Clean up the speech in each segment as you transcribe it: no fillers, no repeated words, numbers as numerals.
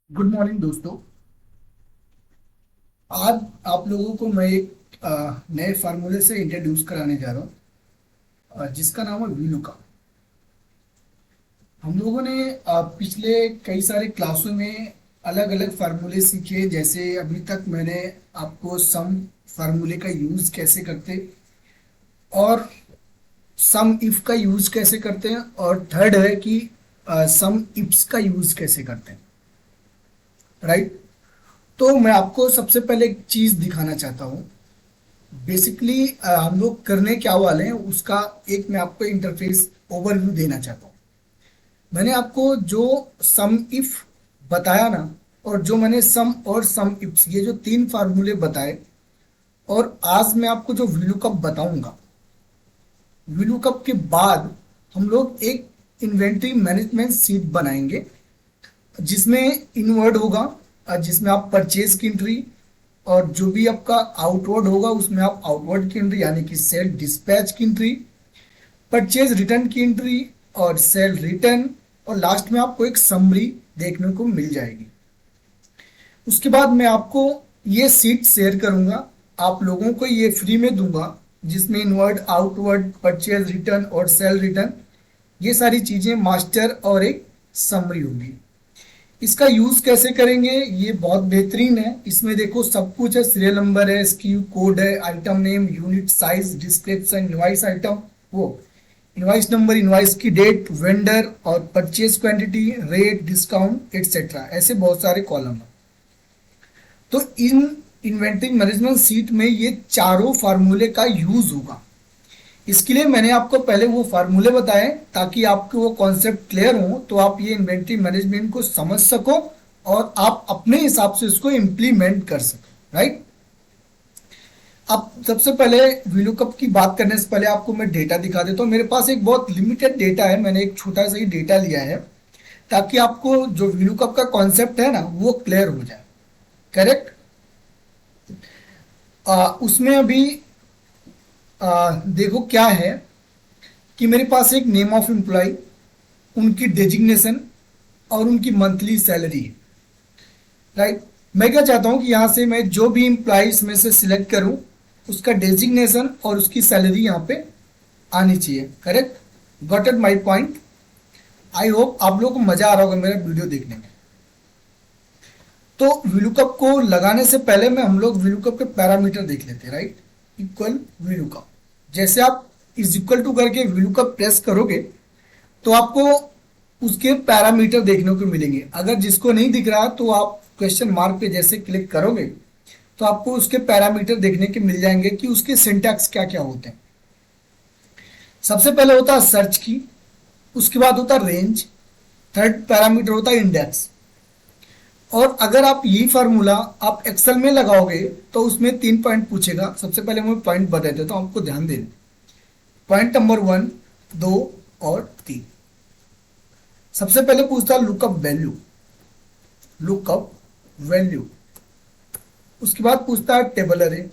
Good morning दोस्तों। आज आप लोगों को मैं एक नए फार्मूले से इंट्रोड्यूस कराने जा रहा हूँ, जिसका नाम है वीलू का। हम लोगों ने पिछले कई सारे क्लासों में अलग अलग फार्मूले सीखे। जैसे अभी तक मैंने आपको सम फार्मूले का यूज कैसे करते और सम इफ का यूज कैसे करते हैं, और थर्ड है कि सम इफ्स का यूज कैसे करते हैं। राइट। तो मैं आपको सबसे पहले एक चीज दिखाना चाहता हूँ। बेसिकली हम लोग करने क्या वाले हैं उसका एक मैं आपको इंटरफेस ओवरव्यू देना चाहता हूँ। मैंने आपको जो सम इफ बताया ना, और जो मैंने सम और सम इफ्स ये जो तीन फार्मूले बताए, और आज मैं आपको जो VLOOKUP बताऊंगा, VLOOKUP के बाद हम लोग एक इन्वेंट्री मैनेजमेंट सीट बनाएंगे जिसमें इनवर्ड होगा, जिसमें आप परचेज की एंट्री, और जो भी आपका आउटवर्ड होगा उसमें आप आउटवर्ड की एंट्री यानी कि सेल डिस्पैच की एंट्री, परचेज रिटर्न की एंट्री और सेल रिटर्न, और लास्ट में आपको एक समरी देखने को मिल जाएगी। उसके बाद मैं आपको ये सीट शेयर करूंगा, आप लोगों को ये फ्री में दूंगा, जिसमें इनवर्ड आउटवर्ड परचेज रिटर्न और सेल रिटर्न ये सारी चीजें मास्टर और एक समरी होगी। इसका यूज कैसे करेंगे ये बहुत बेहतरीन है। इसमें देखो सब कुछ है, सीरियल नंबर है, SKU कोड है, item name, unit size, description, invoice item, वो इनवाइस नंबर, इनवाइस की डेट, वेंडर और purchase quantity, rate, discount etcetera, ऐसे बहुत सारे कॉलम है। तो इन इन्वेंटरी मैनेजमेंट सीट में ये चारों फार्मूले का यूज होगा। इसके लिए मैंने आपको पहले वो फार्मूले बताए ताकि आपको वो कॉन्सेप्ट क्लियर हो, तो आप ये इन्वेंट्री मैनेजमेंट को समझ सको और आप अपने हिसाब से इसको इम्प्लीमेंट कर सको। राइट। अब सबसे पहले VLOOKUP की बात करने से पहले आपको मैं डेटा दिखा देता हूँ। मेरे पास एक बहुत लिमिटेड डेटा है, मैंने एक छोटा सा ही डेटा लिया है ताकि आपको जो VLOOKUP का कॉन्सेप्ट है ना वो क्लियर हो जाए। करेक्ट। उसमें अभी देखो क्या है कि मेरे पास एक नेम ऑफ एम्प्लॉय, उनकी डेजिग्नेशन और उनकी मंथली सैलरी है। राइट। मैं क्या चाहता हूं कि यहां से मैं जो भी एम्प्लॉइज में से सिलेक्ट करूं उसका डेजिग्नेशन और उसकी सैलरी यहां पे आनी चाहिए। Correct. Got it my point. I hope आप लोगों को मजा आ रहा होगा मेरा वीडियो देखने में। तो VLOOKUP को लगाने से पहले में हम लोग VLOOKUP के पैरामीटर देख लेते हैं। राइट। इक्वल VLOOKUP, जैसे आप इज इक्वल टू करके VLOOKUP प्रेस करोगे तो आपको उसके पैरामीटर देखने को मिलेंगे। अगर जिसको नहीं दिख रहा तो आप क्वेश्चन मार्क पे जैसे क्लिक करोगे तो आपको उसके पैरामीटर देखने के मिल जाएंगे कि उसके सिंटैक्स क्या क्या होते हैं। सबसे पहले होता है सर्च की, उसके बाद होता है रेंज, थर्ड पैरामीटर होता है इंडेक्स। और अगर आप यही फार्मूला आप एक्सेल में लगाओगे तो उसमें 3 पॉइंट पूछेगा। सबसे पहले मैं पॉइंट बता देता हूं, आपको ध्यान देना। पॉइंट नंबर 1, 2 और 3। सबसे पहले पूछता है लुकअप वैल्यू, लुकअप वैल्यू। उसके बाद पूछता है टेबल अरे,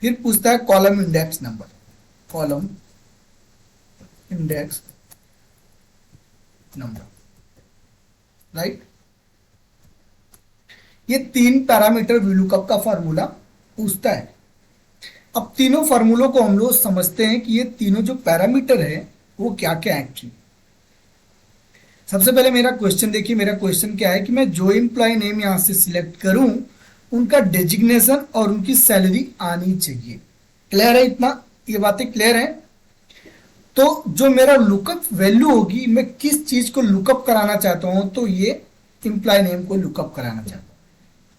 फिर पूछता है column index number, column index number. Right. ये 3 पैरामीटर VLOOKUP का फार्मूला पूछता है। अब तीनों फार्मूलों को हम लोग समझते हैं कि ये तीनों जो पैरामीटर है वो क्या क्या एक्चुअली। सबसे पहले मेरा क्वेश्चन देखिए, मेरा क्वेश्चन क्या है कि मैं जो एम्प्लॉय नेम यहां से सिलेक्ट करूं उनका डेजिग्नेशन और उनकी सैलरी आनी चाहिए। क्लियर है इतना? ये बातें क्लियर है? तो जो मेरा लुकअप वैल्यू होगी, मैं किस चीज को लुकअप कराना चाहता हूं, तो ये एम्प्लॉय नेम को लुकअप कराना चाहता हूं,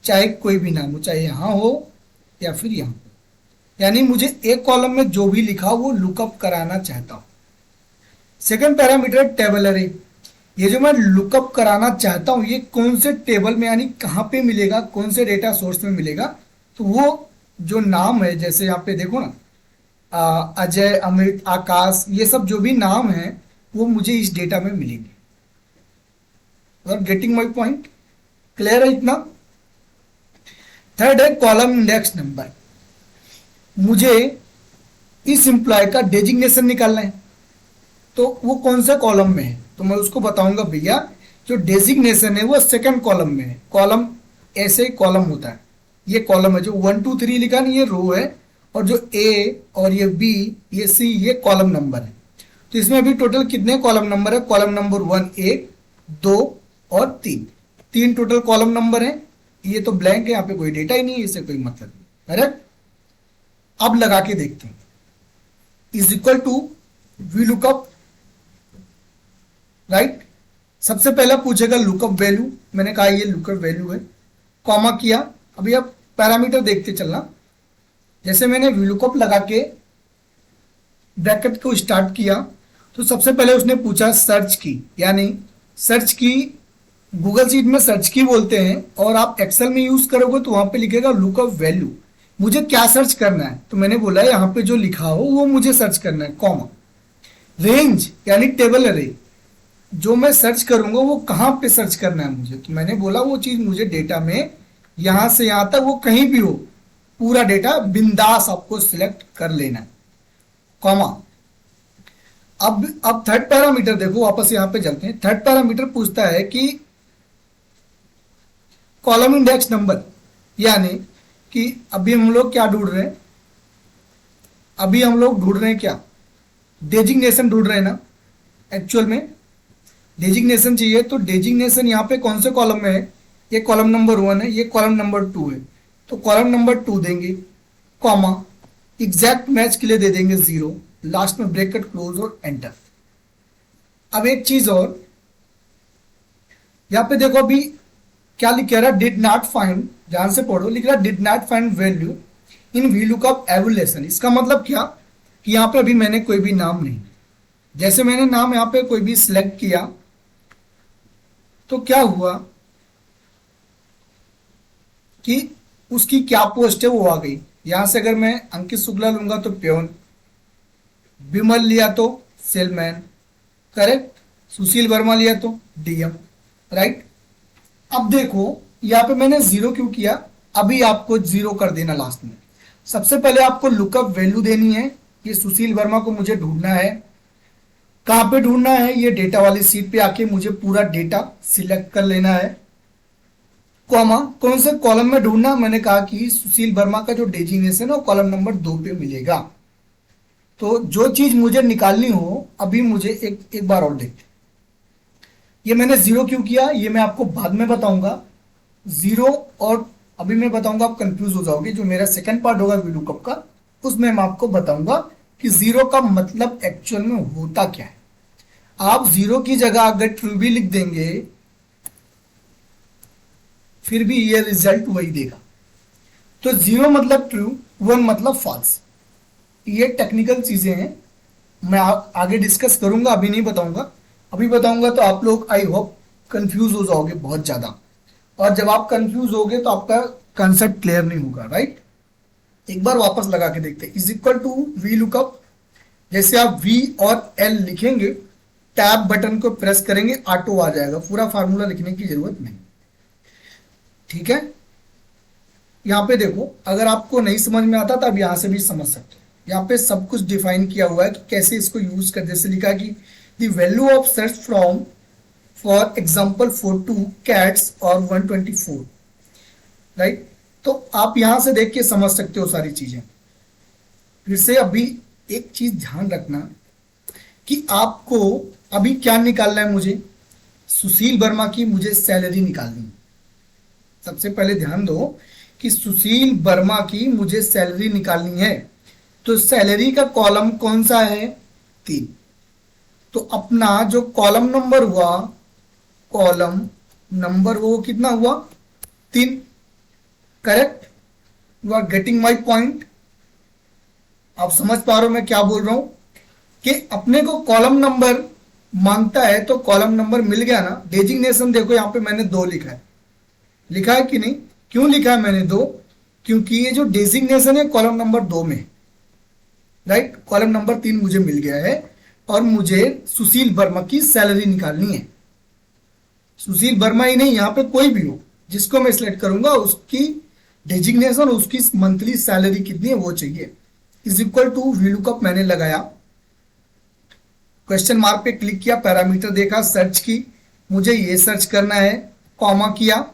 चाहे कोई भी नाम हो, चाहे यहां हो या फिर यहां। यानी मुझे एक कॉलम में जो भी लिखा वो लुकअप कराना चाहता हूं। सेकंड पैरामीटर टेबल अरे, ये जो मैं लुकअप कराना चाहता हूं ये कौन से टेबल में यानी कहां पे मिलेगा, कौन से डेटा सोर्स में मिलेगा। तो वो जो नाम है, जैसे यहाँ पे देखो ना, अजय, अमित, आकाश, ये सब जो भी नाम है वो मुझे इस डेटा में मिलेंगे। और गेटिंग माई पॉइंट? क्लियर है इतना? थर्ड है कॉलम इंडेक्स नंबर। मुझे इस एम्प्लॉय का डेजिग्नेशन निकालना है। तो वो कौन से कॉलम में है, तो मैं उसको बताऊंगा भैया जो डेजिग्नेशन है वो सेकंड कॉलम में है। कॉलम ऐसे ही कॉलम होता है, ये कॉलम है जो 1 2 3 लिखा नहीं, ये रो है, और जो ए और ये बी ये सी ये कॉलम नंबर है। तो इसमें अभी टोटल कितने कॉलम नंबर है, कॉलम नंबर 1 1 2 और 3, तीन टोटल कॉलम नंबर है। ये तो ब्लैंक है, यहाँ पे कोई डेटा ही नहीं है, इससे कोई मतलब नहीं। करेक्ट। अब लगा के देखते हैं। Is equal to V lookup, right. सबसे पहला पूछेगा लुकअप वैल्यू, मैंने कहा ये लुकअप वैल्यू है, कॉमा किया। अभी आप पैरामीटर देखते चलना। जैसे मैंने वीलुकअप लगा के ब्रैकेट को स्टार्ट किया, तो सबसे पहले उसने पूछा सर्च की, यानी सर्च की गूगल शीट में सर्च की बोलते हैं, और आप एक्सेल में यूज करोगे तो वहां पे लिखेगा लुकअप वैल्यू। मुझे क्या सर्च करना है, तो मैंने बोला यहाँ पे जो लिखा हो वो मुझे सर्च करना है, कॉमा। रेंज यानी टेबल अरे, जो मैं सर्च करूंगा वो कहाँ पे सर्च करना है मुझे, तो मैंने बोला वो चीज मुझे डेटा में यहां से यहां तक वो कहीं भी हो, पूरा डेटा बिंदास आपको सिलेक्ट कर लेना है, कॉमा। अब थर्ड पैरामीटर देखो, वापस यहां पे चलते हैं। थर्ड पैरामीटर पूछता है कि कॉलम इंडेक्स नंबर, यानी कि अभी हम लोग क्या ढूंढ रहे हैं, अभी हम लोग ढूंढ रहे हैं क्या, डेजिग्नेशन ढूंढ रहे हैं ना। एक्चुअल में डेजिग्नेशन चाहिए, तो डेजिग्नेशन यहाँ पे कौन से कॉलम में है, ये कॉलम नंबर 1 है, ये कॉलम नंबर 2 है, तो कॉलम नंबर 2 देंगे, कॉमा। एग्जैक्ट मैच के लिए दे देंगे 0, लास्ट में ब्रैकेट क्लोज और एंटर। अब एक चीज और, यहाँ पे देखो अभी क्या लिख रहा, डिड नॉट फाइंड, ध्यान से पढ़ो, लिख रहा did not find value in VLOOKUP evaluation. इसका मतलब क्या कि यहाँ पे अभी मैंने कोई भी नाम नहीं, जैसे मैंने नाम यहाँ पे कोई भी सिलेक्ट किया तो क्या हुआ कि उसकी क्या पोस्ट है वो आ गई। यहां से अगर मैं अंकित शुक्ला लूंगा तो प्योन, विमल लिया तो सेलमैन, करेक्ट, सुशील वर्मा लिया तो डीएम, राइट। अब देखो यहाँ पे मैंने 0 क्यों किया, अभी आपको 0 कर देना लास्ट में। सबसे पहले आपको लुकअप वैल्यू देनी है, ये सुशील वर्मा को मुझे ढूंढना है। कहां पे ढूंढना है, ये डेटा वाली सीट पे आके मुझे पूरा डेटा सिलेक्ट कर लेना है, कॉमा। कौन से कॉलम में ढूंढना, मैंने कहा कि सुशील वर्मा का जो डेजिग्नेशन है कॉलम नंबर 2 पे मिलेगा। तो जो चीज मुझे निकालनी हो, अभी मुझे एक बार और देखते। ये मैंने 0 क्यों किया, ये मैं आपको बाद में बताऊंगा। 0 और अभी मैं बताऊंगा, आप कंफ्यूज हो जाओगे। जो मेरा सेकंड पार्ट होगा वीलुकअप का, उसमें मैं आपको बताऊंगा कि 0 का मतलब एक्चुअल में होता क्या है। आप 0 की जगह अगर ट्रू भी लिख देंगे फिर भी ये रिजल्ट वही देगा। तो 0 मतलब ट्रू, 1 मतलब फॉल्स। ये टेक्निकल चीजें हैं, मैं आगे डिस्कस करूंगा, अभी नहीं बताऊंगा। अभी बताऊंगा तो आप लोग आई होप कंफ्यूज हो जाओगे बहुत ज्यादा, और जब आप कंफ्यूज होगे तो आपका कंसेप्ट क्लियर नहीं होगा, राइट। एक बार वापस लगा के देखते हैं। Is equal to V lookup, जैसे आप वी और एल लिखेंगे, टैब बटन को प्रेस करेंगे, ऑटो आ जाएगा, पूरा फार्मूला लिखने की जरूरत नहीं, ठीक है। यहाँ पे देखो, अगर आपको नहीं समझ में आता तो आप यहां से भी समझ सकते हो। यहाँ पे सब कुछ डिफाइन किया हुआ है कि कैसे इसको यूज कर, जैसे लिखा है कि the value of search from for example 42 cats और 124, राइट। तो आप यहां से देख के समझ सकते हो सारी चीजें। फिर से अभी एक चीज ध्यान रखना कि आपको अभी क्या निकालना है, मुझे सुशील वर्मा की मुझे सैलरी निकालनी है। सबसे पहले ध्यान दो कि सुशील वर्मा की मुझे सैलरी निकालनी है, तो सैलरी का कॉलम कौन सा है, 3। तो अपना जो कॉलम नंबर हुआ, कॉलम नंबर वो कितना हुआ, 3, correct. You are getting my point. आप समझ पा रहे हो मैं क्या बोल रहा हूं, कि अपने को कॉलम नंबर मांगता है तो कॉलम नंबर मिल गया ना। डेजिग्नेशन देखो यहां पे मैंने 2 लिखा है कि नहीं, क्यों लिखा है मैंने 2, क्योंकि ये जो डेजिग्नेशन है कॉलम नंबर 2 में, राइट। कॉलम नंबर 3 मुझे मिल गया है, और मुझे सुशील वर्मा की सैलरी निकालनी है। सुशील वर्मा ही नहीं, यहां पे कोई भी हो जिसको मैं सिलेक्ट करूंगा, उसकी डेजिग्नेशन, उसकी मंथली सैलरी कितनी है वो चाहिए। इज इक्वल टू वीलुकअप मैंने लगाया, क्वेश्चन मार्क पे क्लिक किया, पैरामीटर देखा, सर्च की, मुझे ये सर्च करना है, कॉमा किया।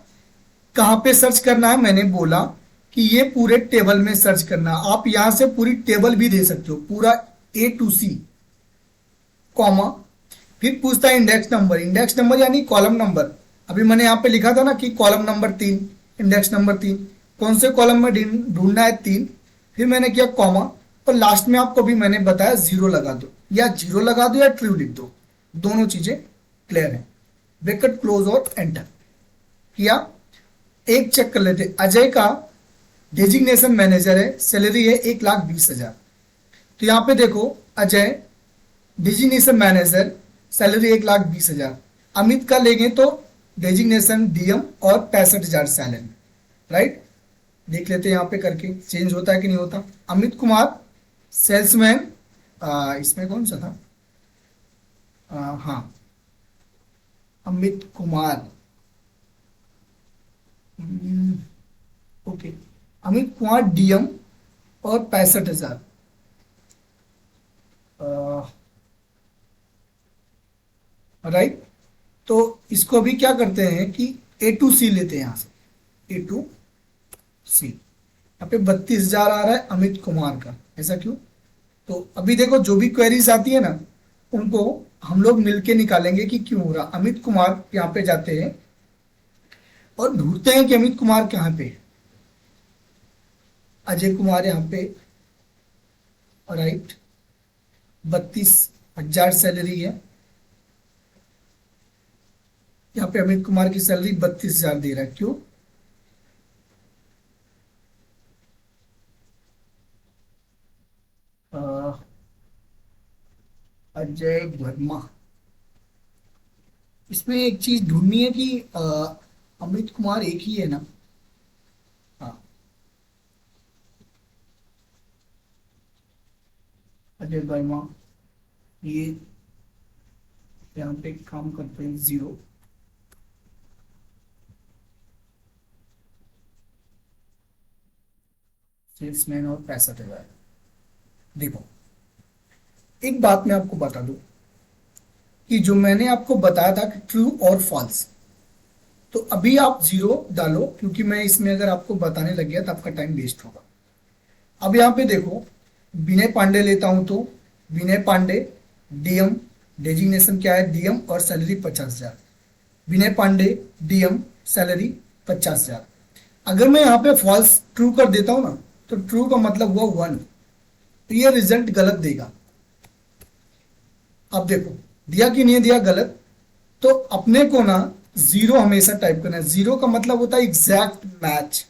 कहाँ पे सर्च करना है, मैंने बोला कि ये पूरे टेबल में सर्च करना है। आप यहां से पूरी टेबल भी दे सकते हो, पूरा A to C, कॉमा। फिर पूछता है इंडेक्स नंबर, इंडेक्स नंबर यानी कॉलम नंबर। अभी मैंने यहाँ पे लिखा था ना कि कॉलम नंबर 3, इंडेक्स नंबर 3, कौन से कॉलम में ढूंढना है, 3। फिर मैंने किया कॉमा, और लास्ट में आपको भी मैंने बताया जीरो लगा दो, या जीरो लगा दो या ट्रू लिख दो, दोनों चीजें क्लियर है। ब्रैकेट क्लोज और एंटर किया। एक चेक कर लेते, अजय का डेजिग्नेशन मैनेजर है, सैलरी है 1,20,000। तो यहाँ पे देखो, Ajay designation manager, salary 1,20,000। Amit का लेंगे तो डेजिग्नेशन DM और 65,000 सैलरी, राइट। देख लेते हैं यहाँ पे करके चेंज होता है कि नहीं होता। अमित कुमार सेल्समैन, इसमें कौन सा था, हाँ, अमित कुमार, ओके, अमित कुमार DM और 65,000। राइट। तो इसको भी क्या करते हैं कि A to C लेते हैं, यहां से A to C। यहाँ पे 32,000 आ रहा है अमित कुमार का, ऐसा क्यों? तो अभी देखो, जो भी क्वेरीज आती है ना, उनको हम लोग मिलके निकालेंगे कि क्यों हो रहा। अमित कुमार यहाँ पे जाते हैं और ढूंढते हैं कि अमित कुमार कहाँ पे है। अजय कुमार यहाँ पे, राइट, 32,000 सैलरी है। यहाँ पे अमित कुमार की सैलरी 32,000 दे रहा है, क्यों? अ, अजय वर्मा। इसमें एक चीज ढूंढनी है कि अमित कुमार एक ही है ना? हाँ, अजय वर्मा, ये यहाँ पे काम करते हैं, जीरो। सेल्समैन और 65,000। देखो, एक बात मैं आपको बता दूं कि जो मैंने आपको बताया था कि ट्रू और फॉल्स, तो अभी आप जीरो डालो, क्योंकि मैं इसमें अगर आपको बताने लग गया तो आपका टाइम वेस्ट होगा। अब यहाँ पे देखो, विनय पांडे लेता हूं तो विनय पांडे DM, डेजिग्नेशन क्या है, DM और सैलरी 50,000। विनय पांडे DM, सैलरी 50,000। अगर मैं यहाँ पे फॉल्स ट्रू कर देता हूं ना, तो ट्रू का मतलब हुआ 1, तो ये रिजल्ट गलत देगा। अब देखो, दिया कि नहीं दिया, गलत। तो अपने को ना जीरो हमेशा टाइप करना है। जीरो का मतलब होता है एग्जैक्ट मैच।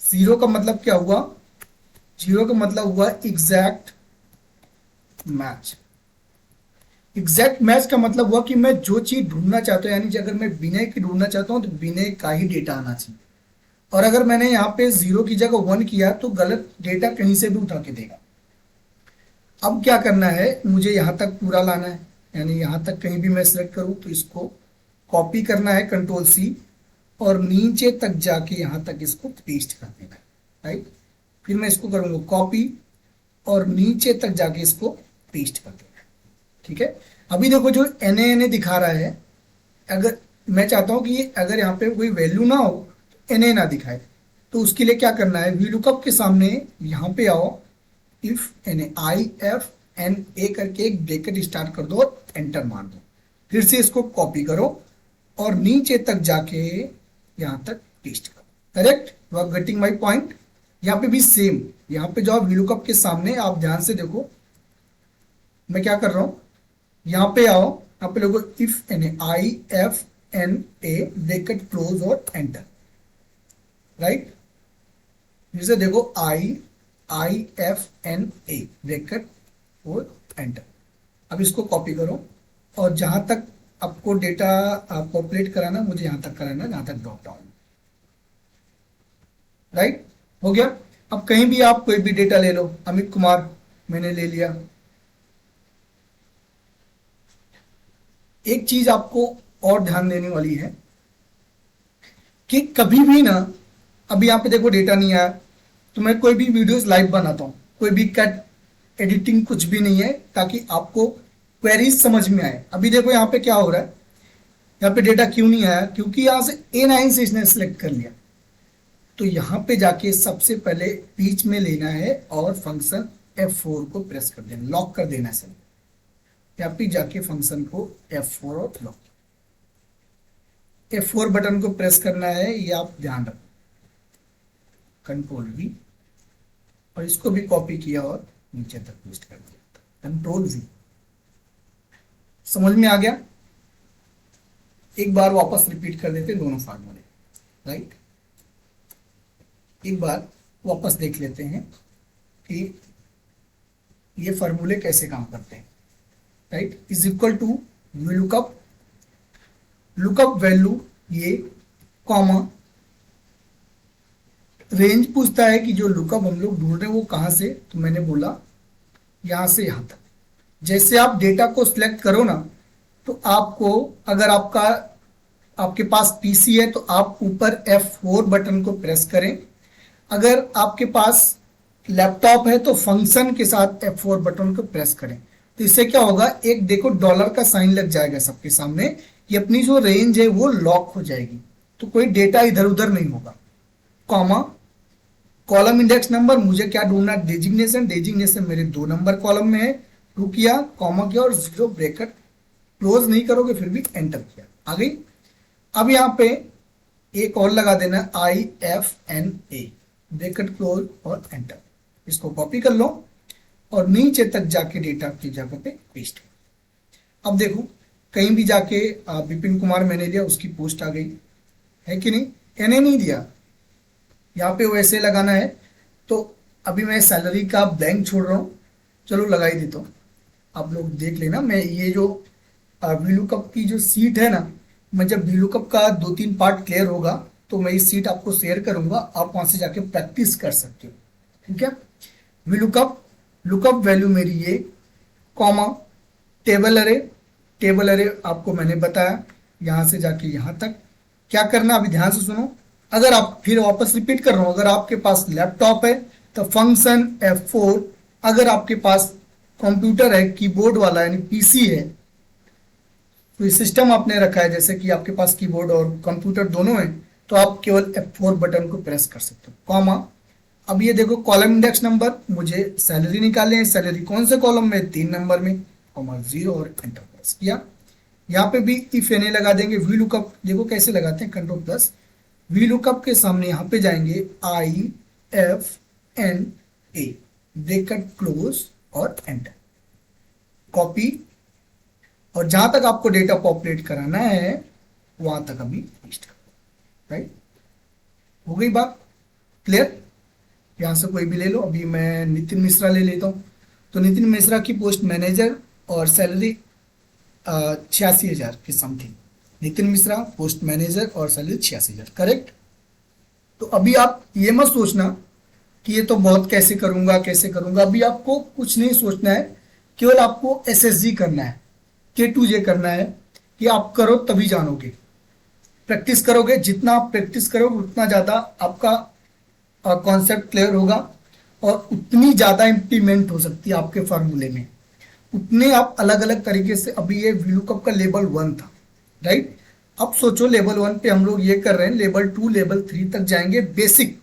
जीरो का मतलब क्या हुआ, जीरो का मतलब हुआ एग्जैक्ट मैच। एग्जैक्ट मैच का मतलब हुआ कि मैं जो चीज ढूंढना चाहता हूं, यानी कि अगर मैं विनय की ढूंढना चाहता हूं तो विनय का ही डेटा आना चाहिए। और अगर मैंने यहाँ पे जीरो की जगह 1 किया तो गलत डेटा कहीं से भी उठा के देगा। अब क्या करना है, मुझे यहां तक पूरा लाना है, यानी यहां तक कहीं भी मैं सिलेक्ट करूं तो इसको कॉपी करना है, Ctrl+C, और नीचे तक जाके यहां तक इसको पेस्ट कर देना है, राइट। फिर मैं इसको करूंगा कॉपी, और नीचे तक जाके इसको पेस्ट कर देना है, ठीक है। अभी देखो, जो NA दिखा रहा है, अगर मैं चाहता हूं कि अगर यहाँ पे कोई वैल्यू ना हो तो NA ना दिखाए, तो उसके लिए क्या करना है, VLOOKUP के सामने यहाँ पे आओ, इफ एन IFNA करके एक ब्रैकेट स्टार्ट कर दो और एंटर मार दो। फिर से इसको कॉपी करो और नीचे तक जाके यहां तक पेस्ट करो, correct. You are getting my point. यहाँ पे भी सेम, यहाँ पे जो आप VLOOKUP के सामने, आप ध्यान से देखो मैं क्या कर रहा हूं, यहाँ पे आओ, यहाँ पे लोगो if N IFNA bracket close और एंटर, राइट। फिर से देखो IFNA ब्रैकेट और एंटर। अब इसको कॉपी करो और जहां तक आपको डेटा पॉपुलेट कराना, मुझे यहां तक कराना, जहां तक ड्रॉप डाउन, राइट, हो गया। अब कहीं भी आप कोई भी डेटा ले लो, अमित कुमार मैंने ले लिया। एक चीज आपको और ध्यान देने वाली है कि कभी भी ना, अभी यहाँ पे देखो डेटा नहीं आया, तो मैं कोई भी वीडियोस लाइव बनाता हूँ, कोई भी कट एडिटिंग कुछ भी नहीं है, ताकि आपको क्वेरीज समझ में आए। अभी देखो यहाँ पे क्या हो रहा है, यहाँ पे डेटा क्यों नहीं आया, क्योंकि यहाँ से A9 से इसने सिलेक्ट कर लिया। तो यहाँ पे जाके सबसे पहले बीच में लेना है और फंक्शन F4 को प्रेस कर देना, लॉक कर देना है। यहाँ पे जाके फंक्शन को F4 और लॉक, F4 बटन को प्रेस करना है, ये आप ध्यान रखो। कंट्रोल V, और इसको भी कॉपी किया और नीचे तक पेस्ट कर दिया, कंट्रोल V। समझ में आ गया? एक बार वापस रिपीट कर देते दोनों फार्मूले, राइट। एक बार वापस देख लेते हैं कि ये फार्मूले कैसे काम करते हैं, right. Is equal to lookup, lookup value ये, कॉमा, रेंज पूछता है कि जो लुकअप हम लोग ढूंढ रहे हैं वो कहां से, तो मैंने बोला यहां से यहां तक। जैसे आप डेटा को सिलेक्ट करो ना, तो आपको, अगर आपके पास पीसी है तो आप ऊपर F4 बटन को प्रेस करें। अगर आपके पास लैपटॉप है तो फंक्शन के साथ F4 बटन को प्रेस करें। तो इससे क्या होगा, एक देखो डॉलर का साइन लग जाएगा सबके सामने, ये अपनी जो रेंज है वो लॉक हो जाएगी, तो कोई डेटा इधर उधर नहीं होगा। कॉमा, कॉलम इंडेक्स नंबर, मुझे क्या ढूंढना, डेजिग्नेशन, डेजिग्नेशन मेरे 2 नंबर कॉलम में है, टू किया, कॉमा किया और 0 ब्रैकेट, क्लोज नहीं करोगे फिर भी एंटर किया, आ गई। अब यहाँ पे एक और लगा देना, IFNA, ब्रैकेट क्लोज और एंटर। इसको कॉपी कर लो और नीचे तक जाके डेटा की जगह पे पेस्ट। अब देखो कहीं भी जाके विपिन कुमार मैंने दिया, उसकी पोस्ट आ गई है कि नहीं, एनए नहीं दिया, यहाँ पे वैसे लगाना है। तो अभी मैं सैलरी का ब्लैंक छोड़ रहा हूँ, चलो लगा ही देता हूँ, आप लोग देख लेना। मैं ये जो VLOOKUP की जो सीट है ना, मैं जब VLOOKUP का 2-3 पार्ट क्लियर होगा तो मैं इस सीट आपको शेयर करूंगा, आप वहां से जाके प्रैक्टिस कर सकते हो, ठीक है। VLOOKUP, लुकअप वैल्यू मेरी ये, कॉमा, टेबल अरे, टेबल अरे आपको मैंने बताया, यहां से जाके यहां तक क्या करना, अभी ध्यान से सुनो। अगर आप, फिर वापस रिपीट कर रहा हूं, अगर आपके पास लैपटॉप है तो फंक्शन F4, अगर आपके पास कंप्यूटर है कीबोर्ड वाला यानी पीसी है, तो सिस्टम आपने रखा है जैसे कि आपके पास कीबोर्ड और कंप्यूटर दोनों है, तो आप केवल F4 बटन को प्रेस कर सकते हो, कॉमा। अब ये देखो कॉलम इंडेक्स नंबर, मुझे सैलरी निकालने हैं, सैलरी कौन से कॉलम में, 3 नंबर में, कॉमा 0 और एंटर प्रेस किया। यहाँ पे भी इफ एने लगा देंगे। VLOOKUP देखो कैसे लगाते हैं, कंट्रोल प्लस, VLOOKUP के सामने यहाँ पे जाएंगे IFNA, ब्रैकेट क्लोज और एंटर, कॉपी, और जहां तक आपको डेटा पॉपुलेट कराना है वहां तक अभी पेस्ट करो, राइट। हो गई बात क्लियर? यहां से कोई भी ले लो, अभी मैं नितिन मिश्रा ले लेता हूं। तो नितिन मिश्रा की पोस्ट मैनेजर और सैलरी 86,000 के something, Nitin Mishra post manager और सैलरी 86,000, करेक्ट। तो अभी आप ये मत सोचना कि ये तो बहुत कैसे करूंगा कैसे करूंगा, अभी आपको कुछ नहीं सोचना है, केवल आपको SSG करना है, K2J करना है, कि आप करो तभी जानोगे, प्रैक्टिस करोगे, जितना आप प्रैक्टिस करोगे उतना ज्यादा आपका कॉन्सेप्ट क्लियर होगा और उतनी ज्यादा इंप्लीमेंट हो सकती है आपके फार्मूले में, उतने आप अलग अलग तरीके से। अभी ये VLOOKUP का लेवल 1 था, राइट। अब सोचो लेवल 1 पे हम लोग ये कर रहे हैं, लेवल 2 लेवल 3 तक जाएंगे बेसिक,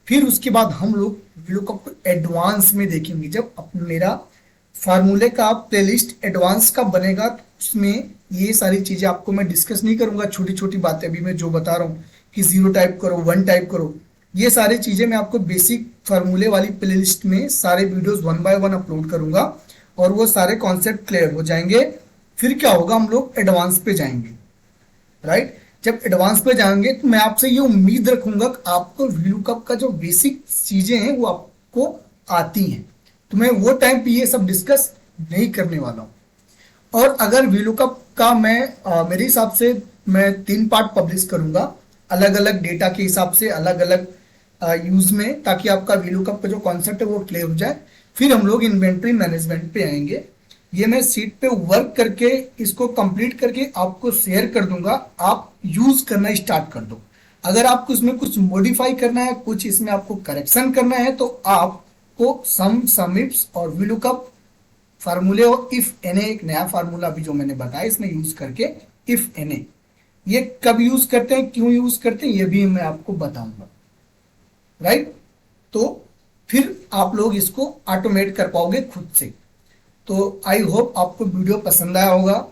फिर उसके बाद हम लोग VLOOKUP को एडवांस में देखेंगे। जब मेरा फार्मूले का प्लेलिस्ट एडवांस का बनेगा तो उसमें ये सारी चीजें आपको मैं डिस्कस नहीं करूंगा, छोटी छोटी बातें अभी मैं जो बता रहा हूँ कि 0 टाइप करो 1 टाइप करो, ये सारी चीजें मैं आपको बेसिक फार्मूले वाली प्लेलिस्ट में सारे वीडियोस 1 बाय 1 अपलोड करूंगा और वो सारे कॉन्सेप्ट क्लियर हो जाएंगे। फिर क्या होगा, हम लोग एडवांस पे जाएंगे, राइट। जब एडवांस पे जाएंगे तो मैं आपसे ये उम्मीद रखूंगा कि आपको VLOOKUP का जो बेसिक चीजें हैं वो आपको आती हैं, तो मैं वो टाइम पे ये सब डिस्कस नहीं करने वाला हूं। और अगर VLOOKUP का मैं मेरे हिसाब से मैं 3 पार्ट पब्लिश करूंगा अलग अलग डेटा के हिसाब से, अलग अलग यूज में, ताकि आपका VLOOKUP का जो कॉन्सेप्ट है वो क्लियर हो जाए। फिर हम लोग इन्वेंट्री मैनेजमेंट पे आएंगे, ये मैं सीट पे वर्क करके इसको कंप्लीट करके आपको शेयर कर दूंगा, आप यूज करना स्टार्ट कर दो। अगर आपको इसमें कुछ मॉडिफाई करना है, कुछ इसमें आपको करेक्शन करना है, तो आपको सम, समिप्स और VLOOKUP फार्मूले और इफ एन एक नया फार्मूला अभी जो मैंने बताया इसमें यूज करके, इफ एन ये कब यूज करते हैं, क्यों यूज करते हैं, ये भी मैं आपको बताऊंगा। राइट, तो फिर आप लोग इसको ऑटोमेट कर पाओगे खुद से। तो आई होप आपको वीडियो पसंद आया होगा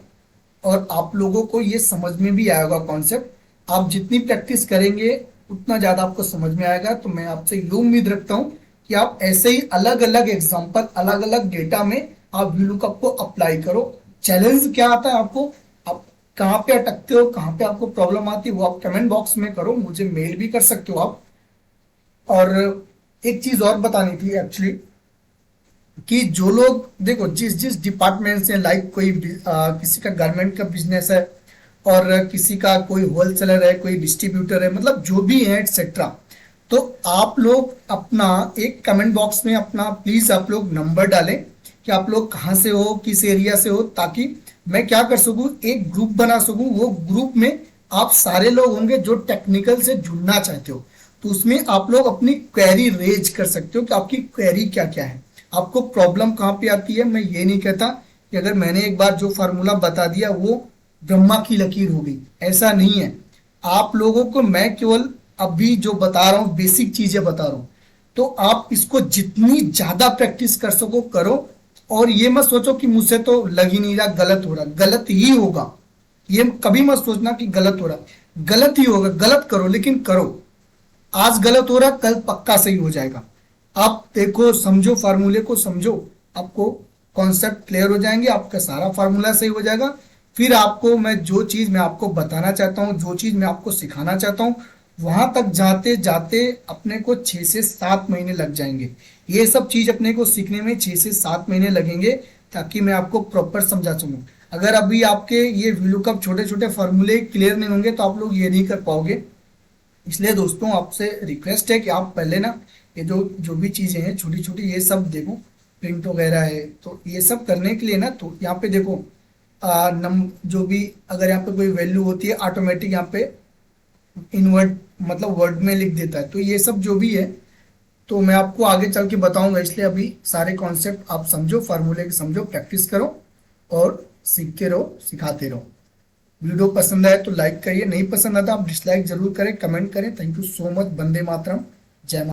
और आप लोगों को ये समझ में भी आएगा कॉन्सेप्ट। आप जितनी प्रैक्टिस करेंगे उतना ज्यादा आपको समझ में आएगा। तो मैं आपसे ये उम्मीद रखता हूं कि आप ऐसे ही अलग अलग एग्जांपल, अलग अलग डेटा में आप VLOOKUP को अप्लाई करो। चैलेंज क्या आता है आपको, आप कहाँ पे अटकते हो, कहाँ पे आपको प्रॉब्लम आती है, वो आप कमेंट बॉक्स में करो, मुझे मेल भी कर सकते हो आप। और एक चीज और बतानी थी एक्चुअली, कि जो लोग देखो जिस जिस डिपार्टमेंट से, लाइक कोई किसी का गारमेंट का बिजनेस है और किसी का कोई होलसेलर है, कोई डिस्ट्रीब्यूटर है, मतलब जो भी है एक्सेट्रा, तो आप लोग अपना एक कमेंट बॉक्स में अपना प्लीज आप लोग नंबर डालें कि आप लोग कहाँ से हो, किस एरिया से हो, ताकि मैं क्या कर सकूं, एक ग्रुप बना सकूं। वो ग्रुप में आप सारे लोग होंगे जो टेक्निकल से जुड़ना चाहते हो, तो उसमें आप लोग अपनी क्वेरी रेज कर सकते हो कि आपकी क्वेरी क्या क्या है, आपको प्रॉब्लम कहाँ पे आती है। मैं ये नहीं कहता कि अगर मैंने एक बार जो फार्मूला बता दिया वो ब्रह्मा की लकीर हो गई, ऐसा नहीं है। आप लोगों को मैं केवल अभी जो बता रहा हूँ बेसिक चीजें बता रहा हूँ, तो आप इसको जितनी ज्यादा प्रैक्टिस कर सको करो। और ये मत सोचो कि मुझसे तो लग ही नहीं रहा, गलत हो रहा, गलत ही होगा। ये कभी मत सोचना कि गलत हो रहा, गलत ही होगा, गलत करो लेकिन करो। आज गलत हो रहा कल पक्का सही हो जाएगा। आप देखो, समझो, फार्मूले को समझो, आपको कॉन्सेप्ट क्लियर हो जाएंगे, आपका सारा फार्मूला सही हो जाएगा। फिर आपको मैं जो चीज मैं आपको बताना चाहता हूँ, जो चीज मैं आपको सिखाना चाहता हूँ, वहां तक जाते जाते अपने को 6 से 7 महीने लग जाएंगे। ये सब चीज अपने को सीखने में 6 से 7 महीने लगेंगे, ताकि मैं आपको प्रॉपर समझा सकूं। अगर अभी आपके ये VLOOKUP छोटे छोटे फार्मूले क्लियर नहीं होंगे तो आप लोग ये नहीं कर पाओगे। इसलिए दोस्तों आपसे रिक्वेस्ट है कि आप पहले ना ये जो जो भी चीजें हैं छोटी छोटी ये सब देखो, प्रिंट वगैरह है, तो ये सब करने के लिए ना, तो यहाँ पे देखो नम जो भी अगर यहाँ पे कोई वैल्यू होती है ऑटोमेटिक यहाँ पे इनवर्ट मतलब वर्ड में लिख देता है। तो ये सब जो भी है तो मैं आपको आगे चल के बताऊंगा। इसलिए अभी सारे कॉन्सेप्ट आप समझो, फार्मूले के समझो, प्रैक्टिस करो और सीखते रहो, सिखाते रहो। वीडियो पसंद आए तो लाइक करिए, नहीं पसंद आता आप डिसलाइक जरूर करें, कमेंट करें। Thank you so much. वंदे मातरम, जय माता।